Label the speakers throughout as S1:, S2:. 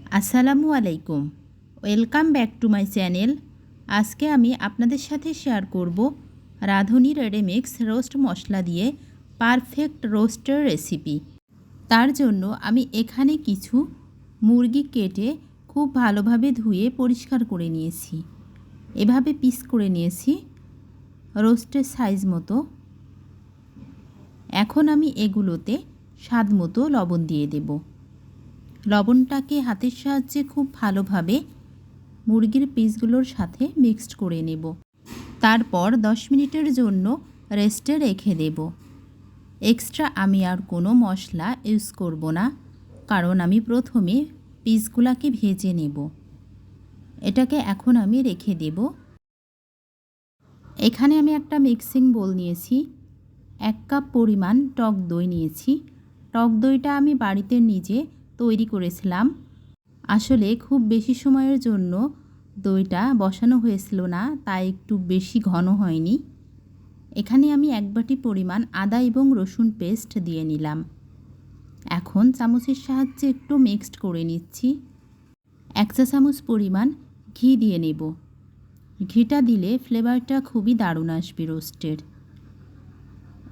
S1: আসসালামু আলাইকুম, welcome back to my channel. আজকে আমি আপনাদের সাথে শেয়ার করব রাঁধুনি রেডিমিক্স রোস্ট মশলা দিয়ে পারফেক্ট রোস্টের রেসিপি। তার জন্য আমি এখানে কিছু মুরগি কেটে খুব ভালোভাবে ধুয়ে পরিষ্কার করে নিয়েছি। এভাবে পিস করে নিয়েছি রোস্টের সাইজ মতো। এখন আমি এগুলোতে স্বাদ মতো লবণ দিয়ে দেব। লবণটাকে হাতের সাহায্যে খুব ভালোভাবে মুরগির পিসগুলোর সাথে মিক্সড করে নেব। তারপর 10 মিনিটের জন্য রেস্টে রেখে দেব। এক্সট্রা আমি আর কোনো মশলা ইউজ করব না, কারণ আমি প্রথমে পিসগুলোকে ভেজে নেব। এটাকে এখন আমি রেখে দেব। এখানে আমি একটা মিক্সিং বোল নিয়েছি, 1 কাপ পরিমাণ টক দই নিয়েছি। টক দইটা আমি বাড়িতে নিজে তৈরি করেছিলাম। আসলে খুব বেশি সময়ের জন্য দইটা বসানো হয়েছিল না, তাই একটু বেশি ঘন হয়নি। এখানে আমি 1 বাটি পরিমাণ আদা এবং রসুন পেস্ট দিয়ে নিলাম। এখন চামচের সাহায্যে একটু মিক্সড করে নিচ্ছি। 1 চা চামচ পরিমাণ ঘি দিয়ে নেব। ঘিটা দিলে ফ্লেভারটা খুবই দারুণ আসবে রোস্টের।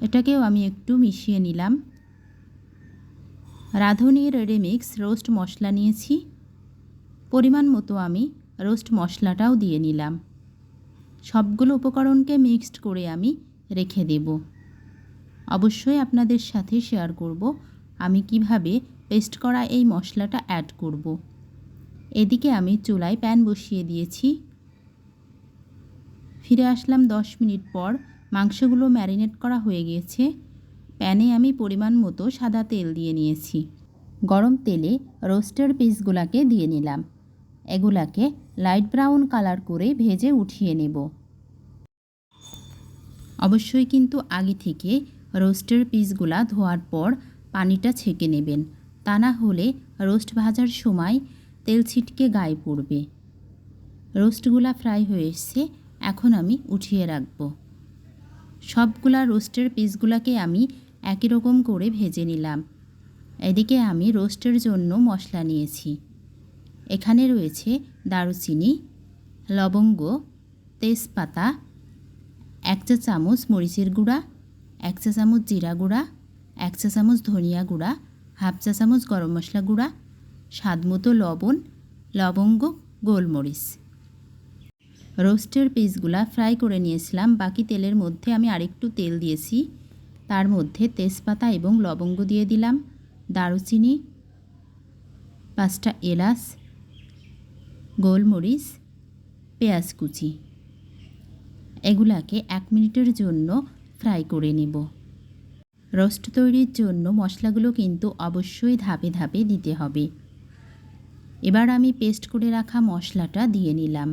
S1: এটাকেও আমি একটু মিশিয়ে নিলাম। রাঁধুনি রেডিমিক্স রোস্ট মশলা নিয়েছি, পরিমাণ মতো আমি রোস্ট মশলাটাও দিয়ে নিলাম। সবগুলো উপকরণকে মিক্সড করে আমি রেখে দেব। অবশ্যই আপনাদের সাথে শেয়ার করব আমি কিভাবে পেস্ট করা এই মশলাটা অ্যাড করব। এদিকে আমি চুলায় প্যান বসিয়ে দিয়েছি। ফিরে আসলাম 10 মিনিট পর। মাংসগুলো ম্যারিনেট করা হয়ে গিয়েছে। প্যানে আমি পরিমাণ মতো সাদা তেল দিয়ে নিয়েছি। গরম তেলে রোস্টের পিসগুলোকে দিয়ে নিলাম। এগুলাকে লাইট ব্রাউন কালার করে ভেজে উঠিয়ে নেব। অবশ্যই কিন্তু আগে থেকে রোস্টের পিসগুলা ধোয়ার পর পানিটা ছেঁকে নেবেন, তা না হলে রোস্ট ভাজার সময় তেল ছিটকে গায়ে পড়বে। রোস্টগুলা ফ্রাই হয়ে এসছে, এখন আমি উঠিয়ে রাখব। সবগুলা রোস্টের পিসগুলাকে আমি একই রকম করে ভেজে নিলাম। এদিকে আমি রোস্টের জন্য মশলা নিয়েছি। এখানে রয়েছে দারুচিনি, লবঙ্গ, তেজপাতা, 1 চা চামচ মরিচের গুঁড়া, 1 চা চামচ জিরা গুঁড়া, 1 চা চামচ ধনিয়া গুঁড়া, হাফ চা চামচ গরম মশলা গুঁড়া, স্বাদমতো লবণ, লবঙ্গ, গোলমরিচ। রোস্টের পিসগুলা ফ্রাই করে নিয়েছিলাম। বাকি তেলের মধ্যে আমি আরেকটু তেল দিয়েছি। তার মধ্যে তেজপাতা এবং লবঙ্গ দিয়ে দিলাম, দারুচিনি, 5টা এলাচ, গোলমরিচ, পেঁয়াজ কুচি। এগুলাকে 1 মিনিটের জন্য ফ্রাই করে নেব। রোস্ট তৈরির জন্য মশলাগুলো কিন্তু অবশ্যই ধাপে ধাপে দিতে হবে। এবার আমি পেস্ট করে রাখা মশলাটা দিয়ে নিলাম।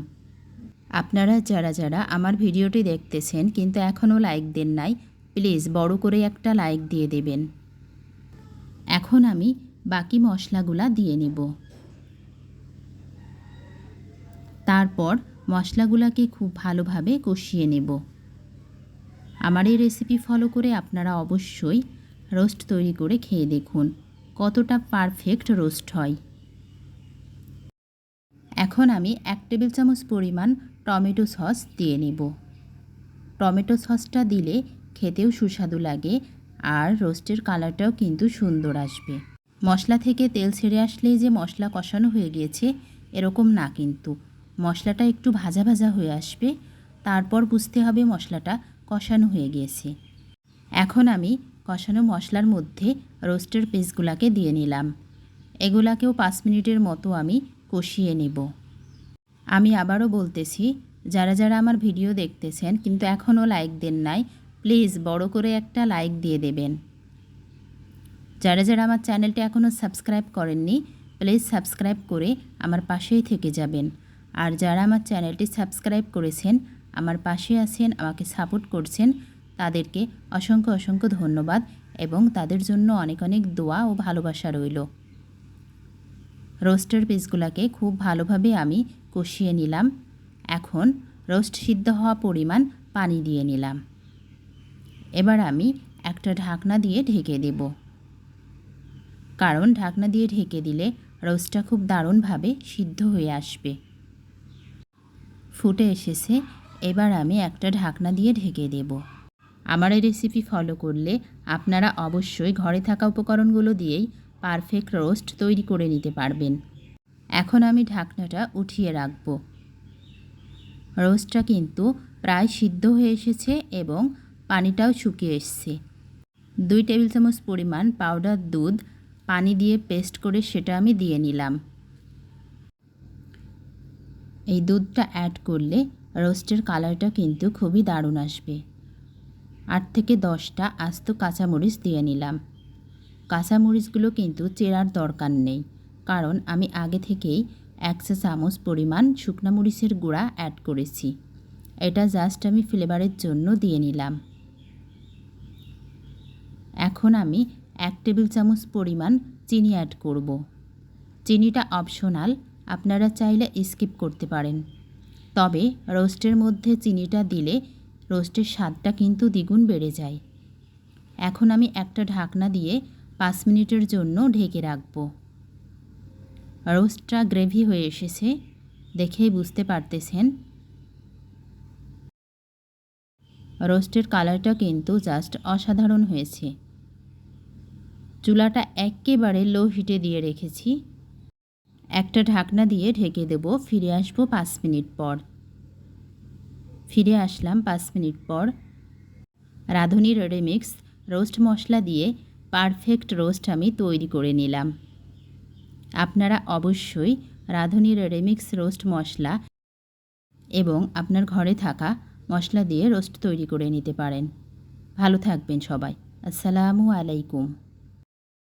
S1: আপনারা যারা যারা আমার ভিডিওটি দেখতেছেন কিন্তু এখনও লাইক দেন নাই, প্লিজ বড় করে একটা লাইক দিয়ে দেবেন। এখন আমি বাকি মশলাগুলা দিয়ে নেব। তারপর মশলাগুলোকে খুব ভালোভাবে কষিয়ে নেব। আমার এই রেসিপি ফলো করে আপনারা অবশ্যই রোস্ট তৈরি করে খেয়ে দেখুন কতটা পারফেক্ট রোস্ট হয়। এখন আমি 1 টেবিল চামচ পরিমাণ টমেটো সস দিয়ে নেব। টমেটো সসটা দিলে খেতেও সুস্বাদু লাগে আর রোস্টের কালারটাও কিন্তু সুন্দর আসবে। মশলা থেকে তেল ছেড়ে আসলেই যে মশলা কষানো হয়ে গিয়েছে এরকম না, কিন্তু মশলাটা একটু ভাজা ভাজা হয়ে আসবে, তারপর বুঝতে হবে মশলাটা কষানো হয়ে গিয়েছে। এখন আমি কষানো মশলার মধ্যে রোস্টের পিসগুলোকে দিয়ে নিলাম। এগুলাকেও 5 মিনিটের মতো আমি কষিয়ে নেব। আমি আবারও বলতেছি, যারা যারা আমার ভিডিও দেখতেছেন কিন্তু এখনও লাইক দেন নাই, প্লিজ বড় করে একটা লাইক দিয়ে দেবেন। যারা যারা আমার চ্যানেলটি এখনও সাবস্ক্রাইব করেননি, প্লিজ সাবস্ক্রাইব করে আমার পাশেই থেকে যাবেন। আর যারা আমার চ্যানেলটি সাবস্ক্রাইব করেছেন, আমার পাশে আছেন, আমাকে সাপোর্ট করছেন, তাদেরকে অসংখ্য অসংখ্য ধন্যবাদ এবং তাদের জন্য অনেক অনেক দোয়া ও ভালোবাসা রইল। রোস্টের পিসগুলোকে খুব ভালোভাবে আমি কষিয়ে নিলাম। এখন রোস্ট সিদ্ধ হওয়া পরিমাণ পানি দিয়ে নিলাম। এবার আমি একটা ঢাকনা দিয়ে ঢেকে দেব, কারণ ঢাকনা দিয়ে ঢেকে দিলে রোস্টটা খুব দারুণভাবে সিদ্ধ হয়ে আসবে। ফুটে এসেছে, এবার আমি একটা ঢাকনা দিয়ে ঢেকে দেব। আমার এই রেসিপি ফলো করলে আপনারা অবশ্যই ঘরে থাকা উপকরণগুলো দিয়েই পারফেক্ট রোস্ট তৈরি করে নিতে পারবেন। এখন আমি ঢাকনাটা উঠিয়ে রাখব। রোস্টটা কিন্তু প্রায় সিদ্ধ হয়ে এসেছে এবং পানিটাও শুকিয়ে এসছে। 2 টেবিল চামচ পরিমাণ পাউডার দুধ পানি দিয়ে পেস্ট করে সেটা আমি দিয়ে নিলাম। এই দুধটা অ্যাড করলে রোস্টের কালারটা কিন্তু খুবই দারুণ আসবে। 8 থেকে 10টা আস্ত কাঁচামরিচ দিয়ে নিলাম। কাঁচামরিচগুলো কিন্তু চেরার দরকার নেই, কারণ আমি আগে থেকেই 1 চা চামচ পরিমাণ শুকনা মরিচের গুঁড়া অ্যাড করেছি। এটা জাস্ট আমি ফ্লেভারের জন্য দিয়ে নিলাম। এখন আমি 1 টেবিল চামচ পরিমাণ চিনি অ্যাড করব। চিনিটা অপশনাল, আপনারা চাইলে স্কিপ করতে পারেন। তবে রোস্টের মধ্যে চিনিটা দিলে রোস্টের স্বাদটা কিন্তু দ্বিগুণ বেড়ে যায়। এখন আমি একটা ঢাকনা দিয়ে 5 মিনিটের জন্য ঢেকে রাখব। রোস্টটা গ্রেভি হয়ে এসেছে, দেখেই বুঝতে পারতেছেন। রোস্টের কালারটা কিন্তু জাস্ট অসাধারণ হয়েছে। চুলাটা একেবারে লো হিটে দিয়ে রেখেছি। একটা ঢাকনা দিয়ে ঢেকে দেব। ফিরে আসব 5 মিনিট পর। ফিরে আসলাম 5 মিনিট পর। রাঁধুনির রেমিক্স রোস্ট মশলা দিয়ে পারফেক্ট রোস্ট আমি তৈরি করে নিলাম। আপনারা অবশ্যই রাঁধুনির রেমিক্স রোস্ট মশলা এবং আপনার ঘরে থাকা মশলা দিয়ে রোস্ট তৈরি করে নিতে পারেন। ভালো থাকবেন সবাই। আসসালামু আলাইকুম।